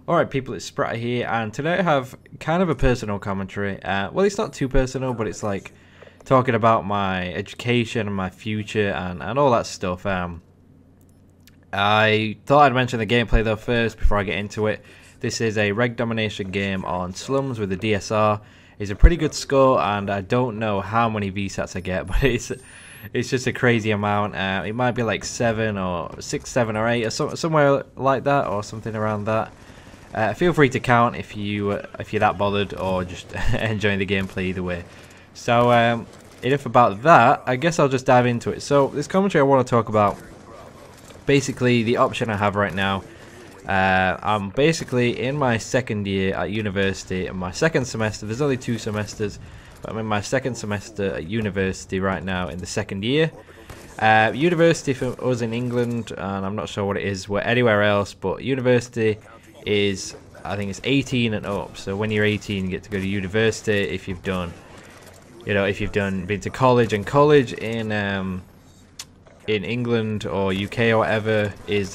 Alright people, it's Spratt here, and today I have kind of a personal commentary. Well, it's not too personal, but it's like talking about my education and my future and all that stuff. I thought I'd mention the gameplay though first before I get into it. This is a reg domination game on slums with the DSR. It's a pretty good score, and I don't know how many VSATs I get, but it's just a crazy amount. It might be like 7 or 6, 7 or 8 or somewhere like that, or something around that. Feel free to count if you're that bothered, or just enjoying the gameplay either way. So enough about that. I guess I'll just dive into it. So this commentary I want to talk about basically the option I have right now. I'm basically in my second year at university, and my second semester. There's only 2 semesters, but I'm in my second semester at university right now in the second year. University for us in England, and I'm not sure what it is anywhere else, but university is, I think it's 18 and up. So when you're 18 you get to go to university if you've done, been to college, and college in England or UK or whatever is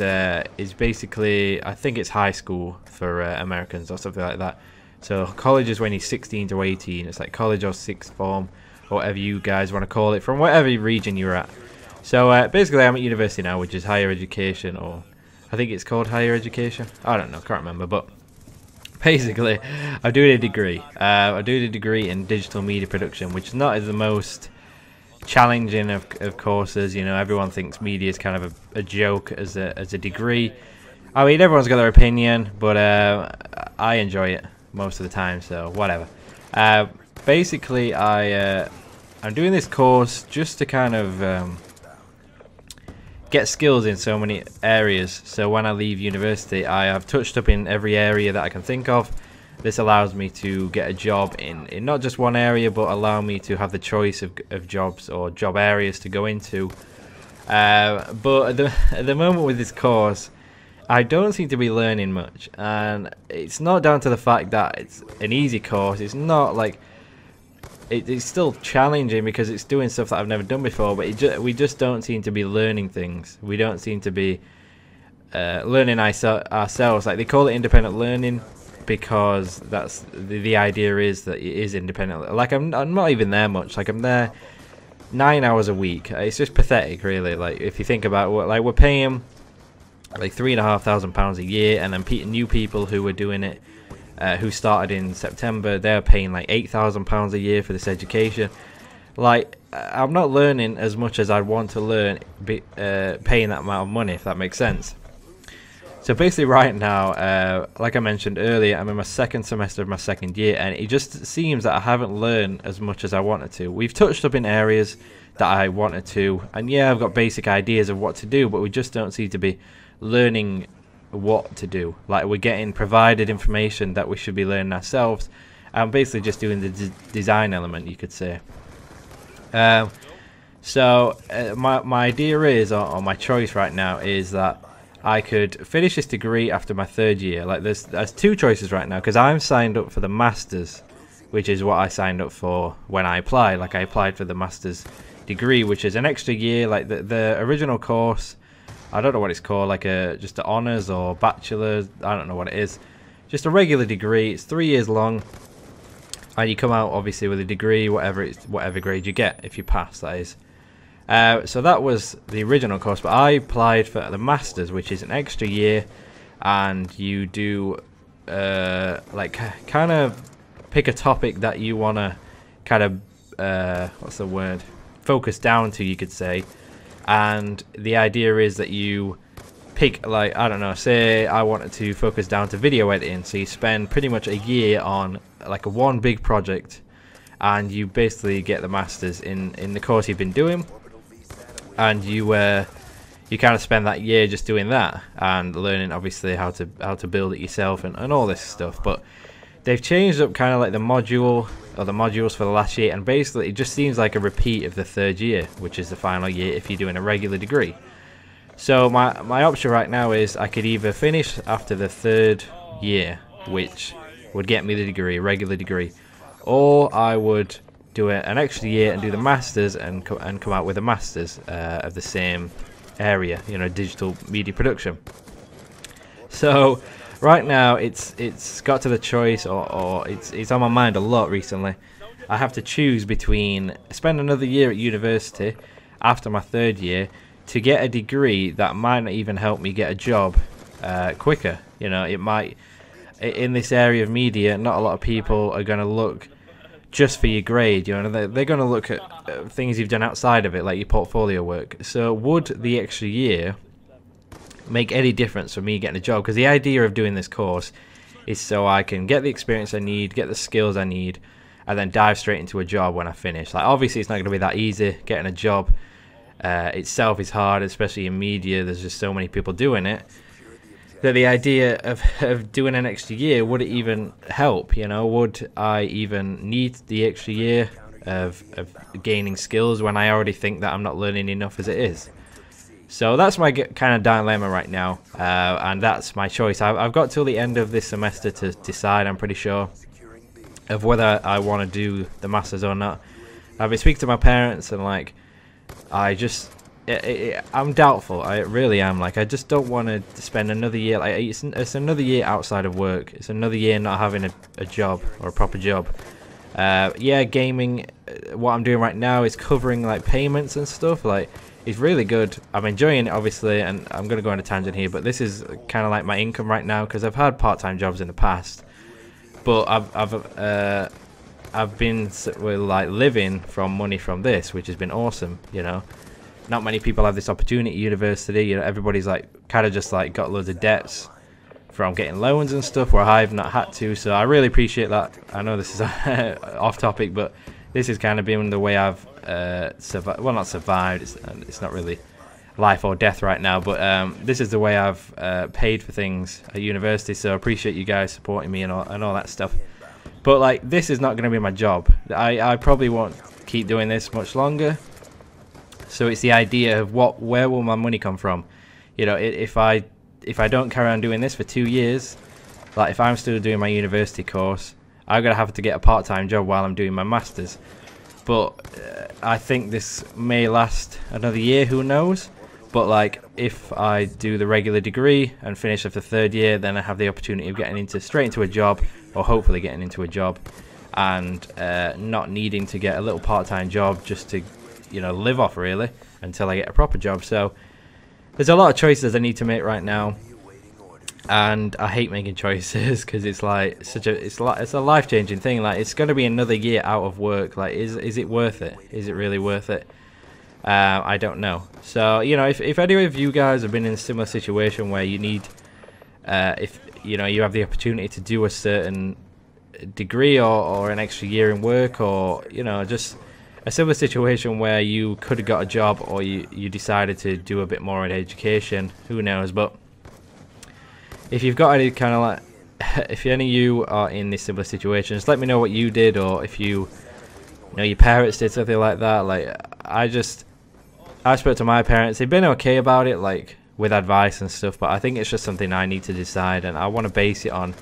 basically, I think it's high school for Americans or something like that. So college is when you're 16 to 18. It's like college or sixth form, or whatever you guys want to call it, from whatever region you're at. So basically I'm at university now, which is higher education, or I think it's called higher education. I don't know, can't remember. But basically, I'm doing a degree. I'm doing a degree in digital media production, which is not the most challenging of courses. You know, everyone thinks media is kind of a joke as a degree. I mean, everyone's got their opinion, but I enjoy it most of the time. So whatever. Basically, I'm doing this course just to kind of get skills in so many areas, so when I leave university I have touched up in every area that I can think of. This allows me to get a job in not just one area, but allow me to have the choice of jobs or job areas to go into. But at the moment with this course, I don't seem to be learning much, and it's not down to the fact that it's an easy course. It's not like it's still challenging because it's doing stuff that I've never done before, but we just don't seem to be learning things. We don't seem to be learning ourselves. Like, they call it independent learning because that's the idea is that it is independent. Like, I'm not even there much. Like, I'm there 9 hours a week. It's just pathetic, really. Like, if you think about what, like, we're paying like £3,500 a year, and then new people who are doing it, who started in September, they're paying like £8,000 a year for this education. Like, I'm not learning as much as I'd want to learn, paying that amount of money, if that makes sense. So basically right now, like I mentioned earlier, I'm in my second semester of my second year, and it just seems that I haven't learned as much as I wanted to. We've touched up in areas that I wanted to, and yeah, I've got basic ideas of what to do, but we just don't seem to be learning what to do. Like, we're getting provided information that we should be learning ourselves, and basically just doing the design element, you could say. So my idea is, or my choice right now is that I could finish this degree after my third year. Like, there's 2 choices right now, because I'm signed up for the masters, which is what I signed up for when I applied. Like, I applied for the master's degree, which is an extra year. Like, the original course, I don't know what it's called, like just an honours or bachelor's, I don't know what it is. Just a regular degree. It's 3 years long, and you come out obviously with a degree, whatever grade you get, if you pass, that is. So that was the original course, but I applied for the masters, which is an extra year, and you do like kind of pick a topic that you want to kind of what's the word, focus down to, you could say. And the idea is that you pick, like, I don't know, say I wanted to focus down to video editing, so you spend pretty much a year on like one big project, and you basically get the masters in the course you've been doing, and you kind of spend that year just doing that and learning obviously how to build it yourself and all this stuff. But they've changed up kind of like the module or the modules for the last year, and basically it just seems like a repeat of the third year, which is the final year if you're doing a regular degree. So my option right now is I could either finish after the third year, which would get me the degree, a regular degree, or I would do an extra year and do the masters and come out with a masters of the same area, you know, digital media production. So right now it's got to the choice, or it's on my mind a lot recently. I have to choose between spend another year at university after my 3rd year to get a degree that might not even help me get a job quicker. You know, it might, in this area of media, not a lot of people are going to look just for your grade. You know, they're going to look at things you've done outside of it, like your portfolio work. So would the extra year make any difference for me getting a job? Because the idea of doing this course is so I can get the experience I need, get the skills I need, and then dive straight into a job when I finish. Like, obviously it's not going to be that easy. Getting a job itself is hard, especially in media. There's just so many people doing it that the idea of doing an extra year, would it even help? You know, would I even need the extra year of gaining skills when I already think that I'm not learning enough as it is? So that's my kind of dilemma right now, and that's my choice. I've got till the end of this semester to decide, I'm pretty sure, of whether I want to do the Masters or not. I've been speaking to my parents, and like, I'm doubtful. I really am. Like, I just don't want to spend another year. Like, it's another year outside of work. It's another year not having a job or a proper job. Yeah, gaming, what I'm doing right now is covering like payments and stuff. Like, it's really good. I'm enjoying it, obviously, and I'm gonna go on a tangent here, but this is kind of like my income right now, because I've had part-time jobs in the past, but I've been like living from money from this, which has been awesome. You know, not many people have this opportunity at university. You know, everybody's like kind of just like got loads of debts from getting loans and stuff, where I've not had to. So I really appreciate that. I know this is off topic, but this has kind of been the way I've survived. Well, not survived. It's not really life or death right now, but this is the way I've paid for things at university. So I appreciate you guys supporting me and all that stuff. But like, this is not going to be my job. I probably won't keep doing this much longer. So it's the idea of where will my money come from? You know, if I don't carry on doing this for 2 years, like if I'm still doing my university course, I'm gonna have to get a part-time job while I'm doing my masters. But I think this may last another year, who knows? But like, if I do the regular degree and finish off the 3rd year, then I have the opportunity of getting straight into a job, or hopefully getting into a job, and not needing to get a little part-time job just to, you know, live off really until I get a proper job. So there's a lot of choices I need to make right now, and I hate making choices because it's like it's a life-changing thing. Like, it's going to be another year out of work. Like, is it worth it? Is it really worth it? I don't know. So, you know, if any of you guys have been in a similar situation where you need, if you know, you have the opportunity to do a certain degree or an extra year in work, or, you know, just a similar situation where you could have got a job, or you decided to do a bit more in education, who knows? But if you've got any kind of like, if any of you are in this similar situation, just let me know what you did, or if you know your parents did something like that. Like, I spoke to my parents. They've been okay about it, like with advice and stuff, but I think it's just something I need to decide, and I want to base it on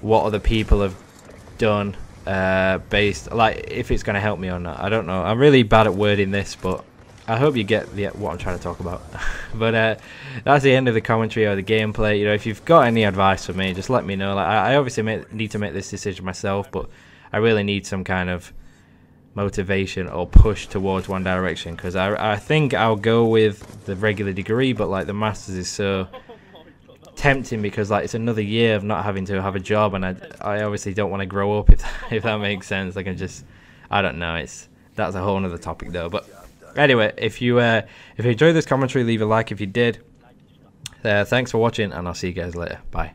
what other people have done, based, like, if it's going to help me or not. I don't know. I'm really bad at wording this, but I hope you get what I'm trying to talk about. But that's the end of the commentary or the gameplay. You know, if you've got any advice for me, just let me know. Like, I obviously need to make this decision myself, but I really need some kind of motivation or push towards one direction, because I think I'll go with the regular degree, but like the masters is so tempting, because like it's another year of not having to have a job, and I obviously don't want to grow up, if that makes sense. Like, I don't know, that's a whole nother topic though. But anyway, if you enjoyed this commentary, leave a like if you did. Thanks for watching, and I'll see you guys later. Bye.